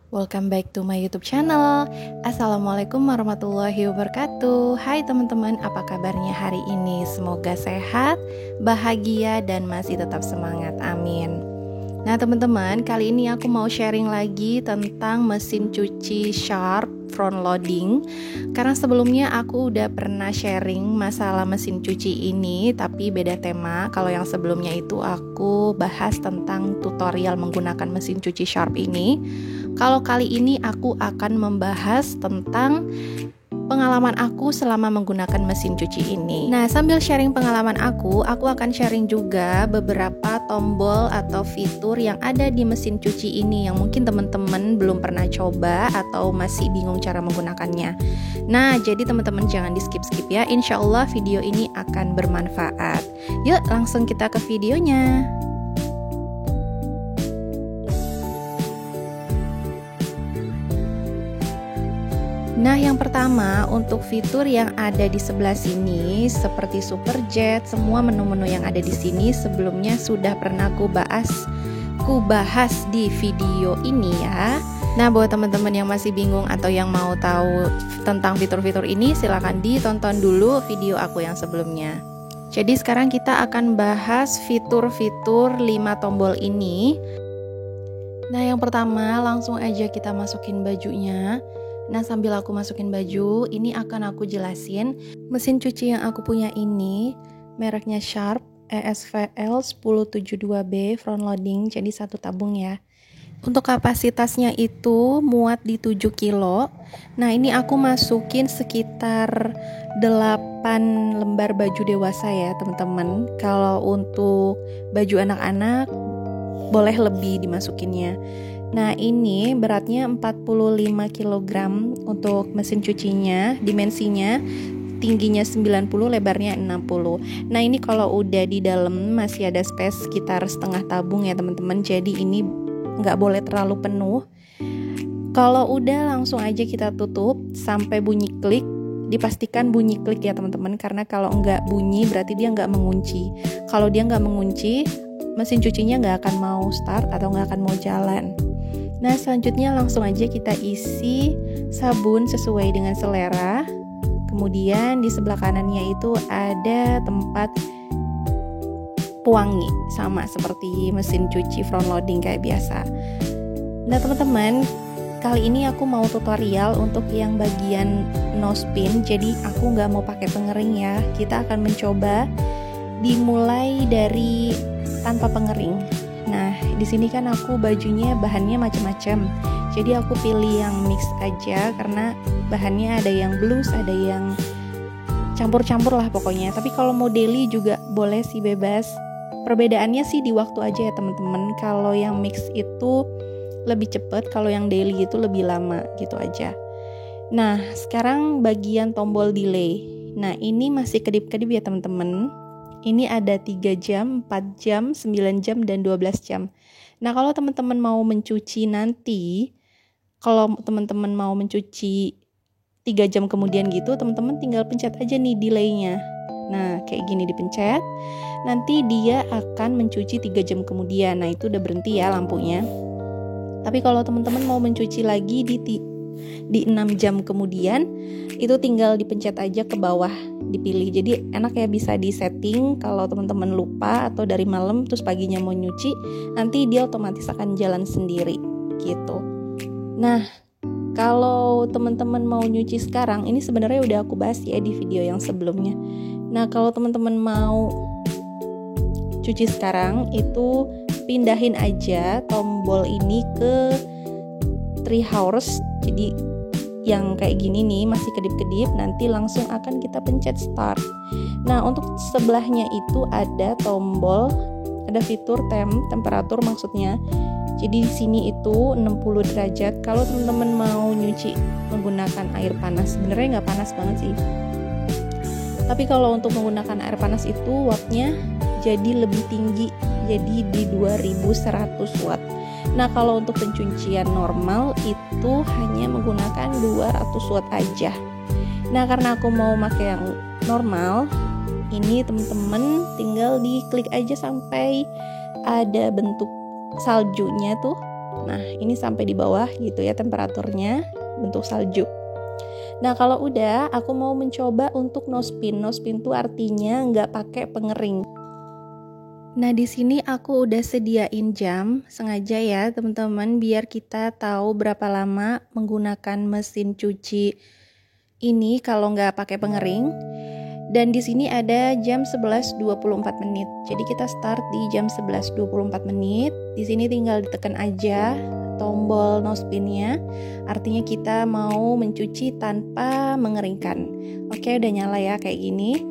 Welcome back to my YouTube channel. Assalamualaikum warahmatullahi wabarakatuh. Hai teman-teman, apa kabarnya hari ini? Semoga sehat, bahagia, dan masih tetap semangat. Amin. Nah teman-teman, kali ini aku mau sharing lagi tentang mesin cuci Sharp front loading. Karena sebelumnya aku udah pernah sharing masalah mesin cuci ini, tapi beda tema. Kalau yang sebelumnya itu aku bahas tentang tutorial menggunakan mesin cuci Sharp ini. Kalau kali ini aku akan membahas tentang pengalaman aku selama menggunakan mesin cuci ini. Nah, sambil sharing pengalaman aku akan sharing juga beberapa tombol atau fitur yang ada di mesin cuci ini yang mungkin teman-teman belum pernah coba atau masih bingung cara menggunakannya. Nah, jadi teman-teman jangan di skip-skip ya. Insya Allah video ini akan bermanfaat. Yuk, langsung kita ke videonya. Nah, yang pertama untuk fitur yang ada di sebelah sini seperti Superjet, semua menu-menu yang ada di sini sebelumnya sudah pernah ku bahas di video ini ya. Nah, buat teman-teman yang masih bingung atau yang mau tahu tentang fitur-fitur ini, silahkan ditonton dulu video aku yang sebelumnya. Jadi sekarang kita akan bahas fitur-fitur 5 tombol ini. Nah, yang pertama langsung aja kita masukin bajunya. Nah, sambil aku masukin baju, ini akan aku jelasin mesin cuci yang aku punya ini mereknya Sharp ESVL 1072B front loading, jadi satu tabung ya. Untuk kapasitasnya itu muat di 7 kilo. Nah, ini aku masukin sekitar 8 lembar baju dewasa ya teman-teman. Kalau untuk baju anak-anak boleh lebih dimasukinnya. Nah, ini beratnya 45 kg untuk mesin cucinya, dimensinya tingginya 90, lebarnya 60. Nah, ini kalau udah di dalam masih ada space sekitar setengah tabung ya teman-teman. Jadi ini nggak boleh terlalu penuh. Kalau udah langsung aja kita tutup sampai bunyi klik. Dipastikan bunyi klik ya teman-teman, karena kalau nggak bunyi berarti dia nggak mengunci. Kalau dia nggak mengunci, mesin cucinya nggak akan mau start atau nggak akan mau jalan. Nah, selanjutnya langsung aja kita isi sabun sesuai dengan selera. Kemudian di sebelah kanannya itu ada tempat pewangi, sama seperti mesin cuci front loading kayak biasa. Nah teman-teman, kali ini aku mau tutorial untuk yang bagian no spin. Jadi aku nggak mau pakai pengering ya. Kita akan mencoba dimulai dari tanpa pengering. Nah, di sini kan aku bajunya bahannya macam-macam. Jadi aku pilih yang mix aja karena bahannya ada yang blues, ada yang campur-campur lah pokoknya. Tapi kalau mau daily juga boleh sih, bebas. Perbedaannya sih di waktu aja ya teman-teman. Kalau yang mix itu lebih cepet, kalau yang daily itu lebih lama gitu aja. Nah, sekarang bagian tombol delay. Nah, ini masih kedip-kedip ya teman-teman. Ini ada 3 jam, 4 jam, 9 jam, dan 12 jam. Nah, kalau teman-teman mau mencuci nanti, kalau teman-teman mau mencuci 3 jam kemudian gitu, teman-teman tinggal pencet aja nih delaynya. Nah, kayak gini dipencet, nanti dia akan mencuci 3 jam kemudian. Nah, itu udah berhenti ya lampunya. Tapi kalau teman-teman mau mencuci lagi di 6 jam kemudian, itu tinggal dipencet aja ke bawah, dipilih. Jadi enak ya, bisa di setting kalau teman-teman lupa atau dari malam terus paginya mau nyuci, nanti dia otomatis akan jalan sendiri gitu. Nah, kalau teman-teman mau nyuci sekarang, ini sebenarnya udah aku bahas ya di video yang sebelumnya. Nah, kalau teman-teman mau cuci sekarang, itu pindahin aja tombol ini ke 3 hours. Jadi yang kayak gini nih masih kedip-kedip, nanti langsung akan kita pencet start. Nah, untuk sebelahnya itu ada tombol, ada fitur temperatur maksudnya. Jadi di sini itu 60 derajat. Kalau teman-teman mau nyuci menggunakan air panas, sebenarnya nggak panas banget sih. Tapi kalau untuk menggunakan air panas itu wattnya jadi lebih tinggi, jadi di 2100 watt. Nah, kalau untuk pencucian normal itu hanya menggunakan 200 watt aja. Nah, karena aku mau pakai yang normal, ini teman-teman tinggal diklik aja sampai ada bentuk saljunya tuh. Nah, ini sampai di bawah gitu ya temperaturnya, bentuk salju. Nah, kalau udah, aku mau mencoba untuk no spin. No spin tuh artinya nggak pakai pengering. Nah, di sini aku udah sediain jam sengaja ya teman-teman, biar kita tahu berapa lama menggunakan mesin cuci ini kalau nggak pakai pengering. Dan di sini ada jam 11.24 menit. Jadi kita start di jam 11.24 menit. Di sini tinggal ditekan aja tombol no spin-nya. Artinya kita mau mencuci tanpa mengeringkan. Oke, udah nyala ya kayak gini.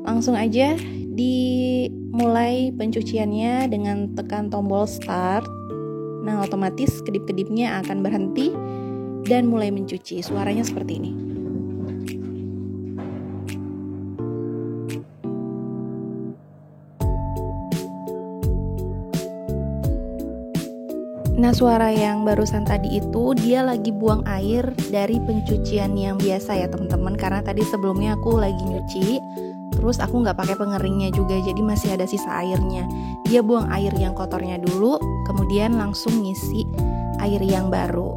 Langsung aja dimulai pencuciannya dengan tekan tombol start. Nah, otomatis kedip-kedipnya akan berhenti dan mulai mencuci. Suaranya seperti ini. Nah, suara yang barusan tadi itu dia lagi buang air dari pencucian yang biasa ya teman-teman, karena tadi sebelumnya aku lagi nyuci terus aku nggak pakai pengeringnya juga, jadi masih ada sisa airnya. Dia buang air yang kotornya dulu, kemudian langsung ngisi air yang baru.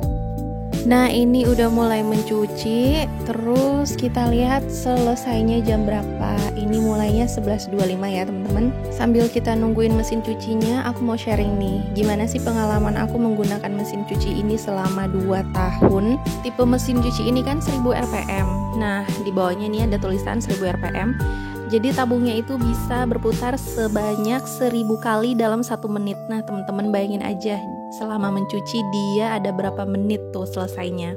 Nah, ini udah mulai mencuci. Terus kita lihat selesainya jam berapa. Ini mulainya 11.25 ya teman-teman. Sambil kita nungguin mesin cucinya, aku mau sharing nih gimana sih pengalaman aku menggunakan mesin cuci ini selama 2 tahun. Tipe mesin cuci ini kan 1000 rpm. Nah, di bawahnya nih ada tulisan 1000 rpm. Jadi tabungnya itu bisa berputar sebanyak 1000 kali dalam 1 menit. Nah, teman-teman bayangin aja selama mencuci dia ada berapa menit tuh selesainya.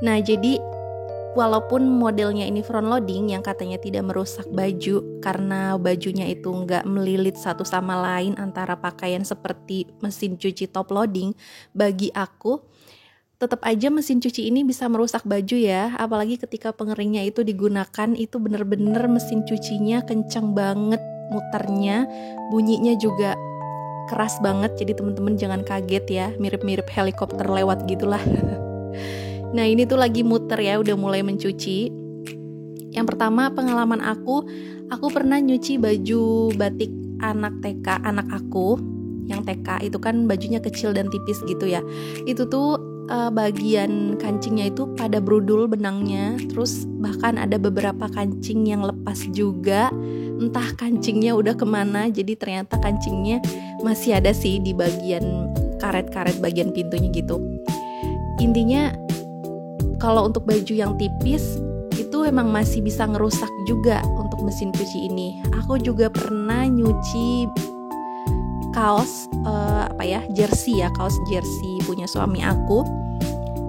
Nah, jadi walaupun modelnya ini front loading yang katanya tidak merusak baju karena bajunya itu nggak melilit satu sama lain antara pakaian seperti mesin cuci top loading, bagi aku tetap aja mesin cuci ini bisa merusak baju ya, apalagi ketika pengeringnya itu digunakan. Itu bener-bener mesin cucinya kencang banget muternya, bunyinya juga keras banget, jadi teman-teman jangan kaget ya, mirip-mirip helikopter lewat gitulah. Nah, ini tuh lagi muter ya, udah mulai mencuci. Yang pertama pengalaman aku pernah nyuci baju batik anak TK, anak aku yang TK itu kan bajunya kecil dan tipis gitu ya. Itu tuh bagian kancingnya itu pada brudul benangnya, terus bahkan ada beberapa kancing yang lepas juga, entah kancingnya udah kemana. Jadi ternyata kancingnya masih ada sih di bagian karet-karet bagian pintunya gitu. Intinya kalau untuk baju yang tipis itu emang masih bisa ngerusak juga untuk mesin cuci ini. Aku juga pernah nyuci kaos kaos jersey punya suami aku,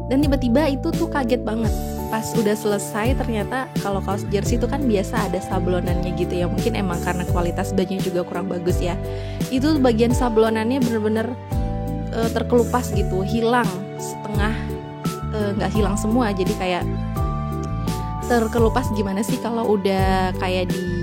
dan tiba-tiba itu tuh kaget banget pas udah selesai. Ternyata kalau kaos jersey itu kan biasa ada sablonannya gitu ya, mungkin emang karena kualitas bajunya juga kurang bagus ya. Itu bagian sablonannya bener-bener terkelupas gitu, hilang setengah, nggak hilang semua, jadi kayak terkelupas. Gimana sih kalau udah kayak di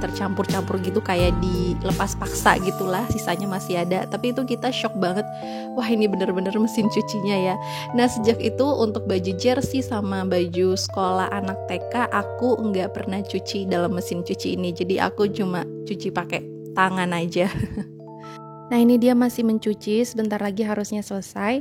tercampur-campur gitu, kayak dilepas paksa gitulah, sisanya masih ada. Tapi itu kita shock banget, wah ini bener-bener mesin cucinya ya. Nah, sejak itu untuk baju jersey sama baju sekolah anak TK aku nggak pernah cuci dalam mesin cuci ini, jadi aku cuma cuci pakai tangan aja. Nah, ini dia masih mencuci, sebentar lagi harusnya selesai.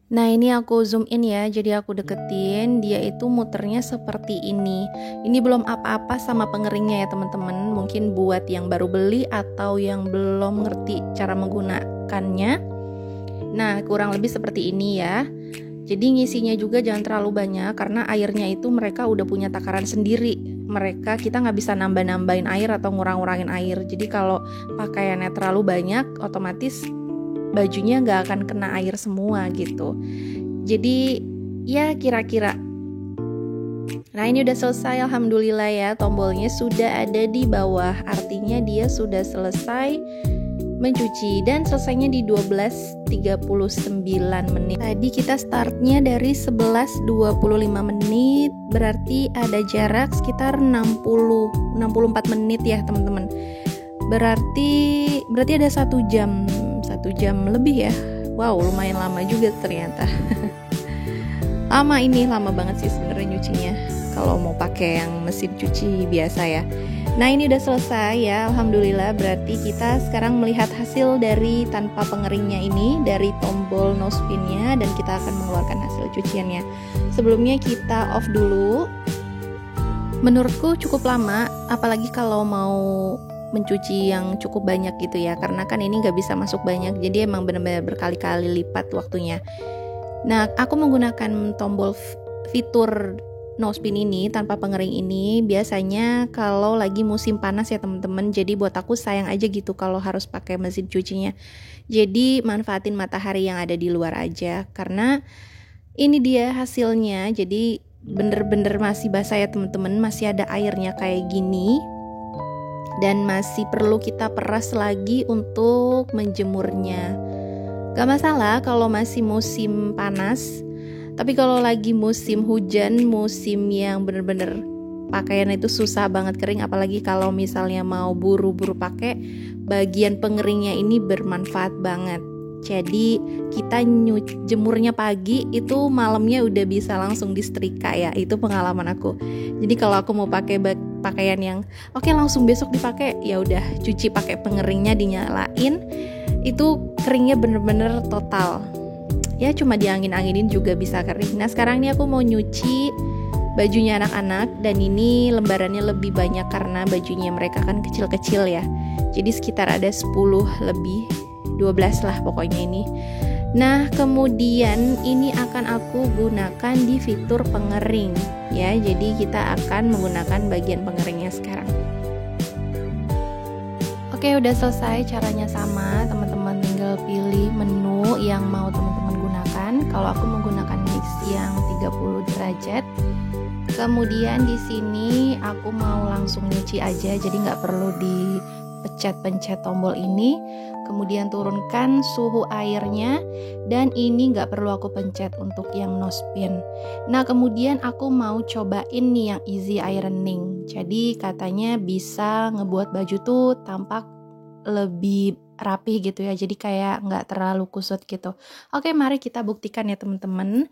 Nah, ini aku zoom in ya, jadi aku deketin, dia itu muternya seperti ini. Ini belum apa-apa sama pengeringnya ya teman-teman. Mungkin buat yang baru beli atau yang belum ngerti cara menggunakannya. Nah, kurang lebih seperti ini ya. Jadi ngisinya juga jangan terlalu banyak, karena airnya itu mereka udah punya takaran sendiri. Kita nggak bisa nambah-nambahin air atau ngurang-ngurangin air. Jadi kalau pakaiannya terlalu banyak, otomatis bajunya nggak akan kena air semua gitu. Jadi ya kira-kira. Nah, ini udah selesai, alhamdulillah ya, tombolnya sudah ada di bawah, artinya dia sudah selesai mencuci, dan selesainya di 12.39 menit. Tadi kita startnya dari 11.25 menit, berarti ada jarak sekitar 64 menit ya teman-teman. Berarti ada 1 jam lebih ya. Wow, lumayan lama juga ternyata. Lama banget sih sebenarnya nyucinya kalau mau pakai yang mesin cuci biasa ya. Nah ini udah selesai ya, alhamdulillah. Berarti kita sekarang melihat hasil dari tanpa pengeringnya ini, dari tombol nosepinnya, dan kita akan mengeluarkan hasil cuciannya. Sebelumnya kita off dulu. Menurutku cukup lama, apalagi kalau mau mencuci yang cukup banyak gitu ya, karena kan ini nggak bisa masuk banyak, jadi emang benar-benar berkali-kali lipat waktunya. Nah, aku menggunakan tombol fitur nosepin ini tanpa pengering ini biasanya kalau lagi musim panas ya teman-teman. Jadi buat aku sayang aja gitu kalau harus pakai mesin cucinya. Jadi manfaatin matahari yang ada di luar aja, karena ini dia hasilnya. Jadi bener-bener masih basah ya teman-teman, masih ada airnya kayak gini. Dan masih perlu kita peras lagi untuk menjemurnya. Gak masalah kalau masih musim panas, tapi kalau lagi musim hujan, musim yang bener-bener pakaian itu susah banget kering, apalagi kalau misalnya mau buru-buru pakai, bagian pengeringnya ini bermanfaat banget. Jadi kita jemurnya pagi, itu malamnya udah bisa langsung disetrika ya, itu pengalaman aku. Jadi kalau aku mau pakai pakaian yang oke langsung besok dipakai, ya udah cuci pakai pengeringnya, dinyalain, itu keringnya bener-bener total. Ya cuma diangin-anginin juga bisa kering. Nah sekarang ini aku mau nyuci bajunya anak-anak, dan ini lembarannya lebih banyak karena bajunya mereka kan kecil-kecil ya. Jadi sekitar ada 10 lebih, 12 lah pokoknya ini. Nah kemudian ini akan aku gunakan di fitur pengering ya. Jadi kita akan menggunakan bagian pengeringnya sekarang. Oke, udah selesai, caranya sama teman-teman, tinggal pilih menu yang mau teman-teman gunakan. Kalau aku menggunakan mix yang 30 derajat. Kemudian di sini aku mau langsung nyuci aja, jadi nggak perlu dipencet-pencet tombol ini. Kemudian turunkan suhu airnya, dan ini nggak perlu aku pencet untuk yang nosepin. Nah kemudian aku mau cobain nih yang easy ironing. Jadi katanya bisa ngebuat baju tuh tampak lebih rapih gitu ya, jadi kayak nggak terlalu kusut gitu. Oke, mari kita buktikan ya teman-teman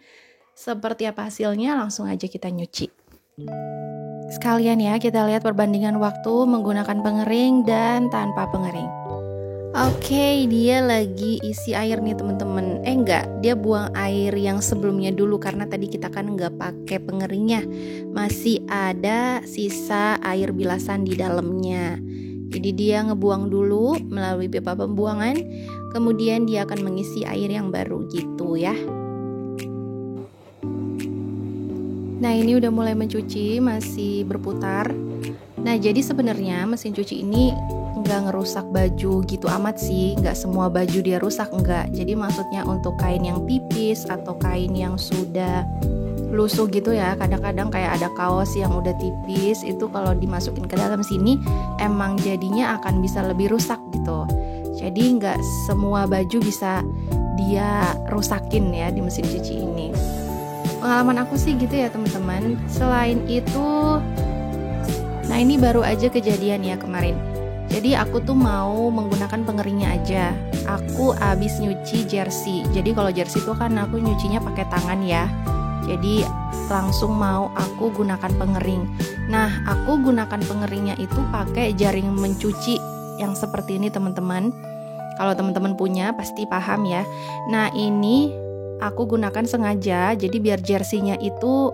seperti apa hasilnya. Langsung aja kita nyuci sekalian ya, kita lihat perbandingan waktu menggunakan pengering dan tanpa pengering. Oke, dia lagi isi air nih teman-teman. Enggak, dia buang air yang sebelumnya dulu karena tadi kita kan nggak pakai pengeringnya. Masih ada sisa air bilasan di dalamnya. Jadi dia ngebuang dulu melalui pipa pembuangan, kemudian dia akan mengisi air yang baru gitu ya. Nah ini udah mulai mencuci, masih berputar. Nah jadi sebenarnya mesin cuci ini nggak ngerusak baju gitu amat sih, nggak semua baju dia rusak, enggak. Jadi maksudnya untuk kain yang tipis atau kain yang sudah lusuh gitu ya, kadang-kadang kayak ada kaos yang udah tipis, itu kalau dimasukin ke dalam sini emang jadinya akan bisa lebih rusak gitu. Jadi nggak semua baju bisa dia rusakin ya di mesin cuci ini. Pengalaman aku sih gitu ya teman-teman. Selain itu, nah ini baru aja kejadian ya kemarin. Jadi aku tuh mau menggunakan pengeringnya aja. Aku abis nyuci jersey. Jadi kalau jersey tuh kan aku nyucinya pakai tangan ya. Jadi langsung mau aku gunakan pengering. Nah aku gunakan pengeringnya itu pakai jaring mencuci yang seperti ini teman-teman. Kalau teman-teman punya pasti paham ya. Nah ini aku gunakan sengaja, jadi biar jersey-nya itu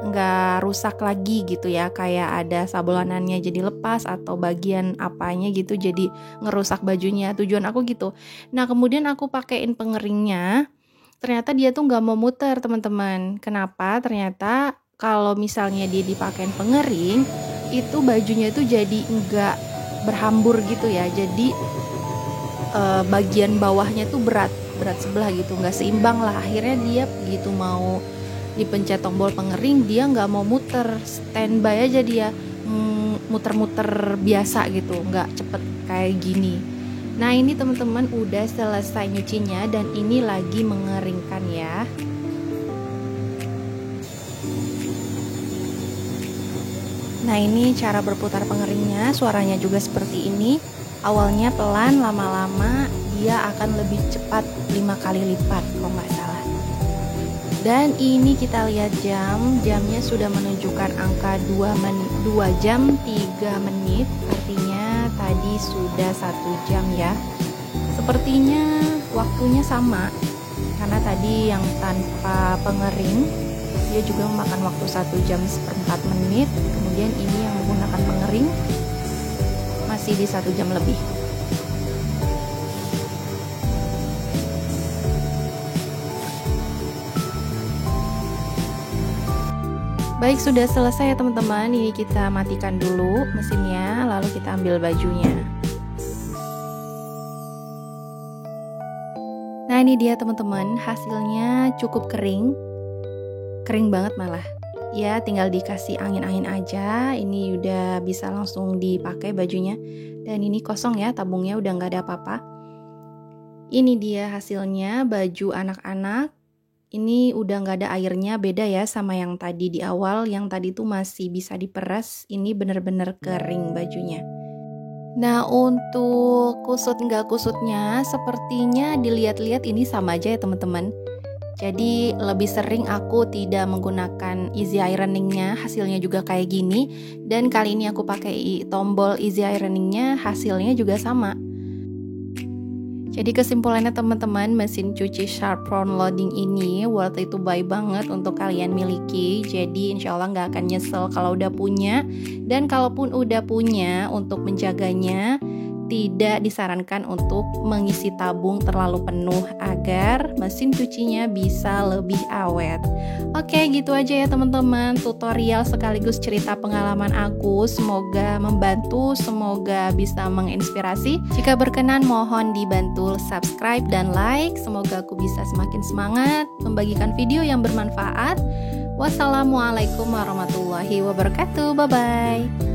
nggak rusak lagi gitu ya, kayak ada sablolanannya jadi lepas atau bagian apanya gitu jadi ngerusak bajunya. Tujuan aku gitu. Nah kemudian aku pakein pengeringnya, ternyata dia tuh nggak mau muter teman-teman. Kenapa? Ternyata kalau misalnya dia dipakein pengering, itu bajunya itu jadi nggak berhambur gitu ya. Jadi bagian bawahnya tuh berat sebelah gitu, nggak seimbang lah. Akhirnya dia begitu mau dipencet tombol pengering, dia nggak mau muter, standby aja dia, muter-muter biasa gitu, nggak cepet kayak gini. Nah ini teman-teman udah selesai nyucinya, dan ini lagi mengeringkan ya. Nah ini cara berputar pengeringnya, suaranya juga seperti ini. Awalnya pelan, lama-lama dia akan lebih cepat 5 kali lipat kalau nggak salah. Dan ini kita lihat jamnya sudah menunjukkan angka 2 jam 3 menit, artinya tadi sudah 1 jam ya. Sepertinya waktunya sama, karena tadi yang tanpa pengering dia juga memakan waktu 1 jam seperempat menit, kemudian ini yang menggunakan pengering masih di 1 jam lebih. Baik, sudah selesai ya teman-teman. Ini kita matikan dulu mesinnya, lalu kita ambil bajunya. Nah, ini dia teman-teman, hasilnya cukup kering banget malah. Ya, tinggal dikasih angin-angin aja. Ini udah bisa langsung dipakai bajunya. Dan ini kosong ya, tabungnya udah nggak ada apa-apa. Ini dia hasilnya baju anak-anak. Ini udah nggak ada airnya, beda ya sama yang tadi di awal. Yang tadi tuh masih bisa diperas, ini bener-bener kering bajunya. Nah, untuk kusut nggak kusutnya, sepertinya dilihat-lihat ini sama aja ya teman-teman. Jadi lebih sering aku tidak menggunakan easy ironingnya, hasilnya juga kayak gini. Dan kali ini aku pakai tombol easy ironingnya, hasilnya juga sama. Jadi kesimpulannya teman-teman, mesin cuci Sharp front loading ini worth it to buy banget untuk kalian miliki. Jadi insya Allah nggak akan nyesel kalau udah punya. Dan kalaupun udah punya, untuk menjaganya tidak disarankan untuk mengisi tabung terlalu penuh agar mesin cucinya bisa lebih awet. Oke, gitu aja ya teman-teman, tutorial sekaligus cerita pengalaman aku. Semoga membantu, semoga bisa menginspirasi. Jika berkenan mohon dibantu subscribe dan like. Semoga aku bisa semakin semangat membagikan video yang bermanfaat. Wassalamualaikum warahmatullahi wabarakatuh. Bye-bye.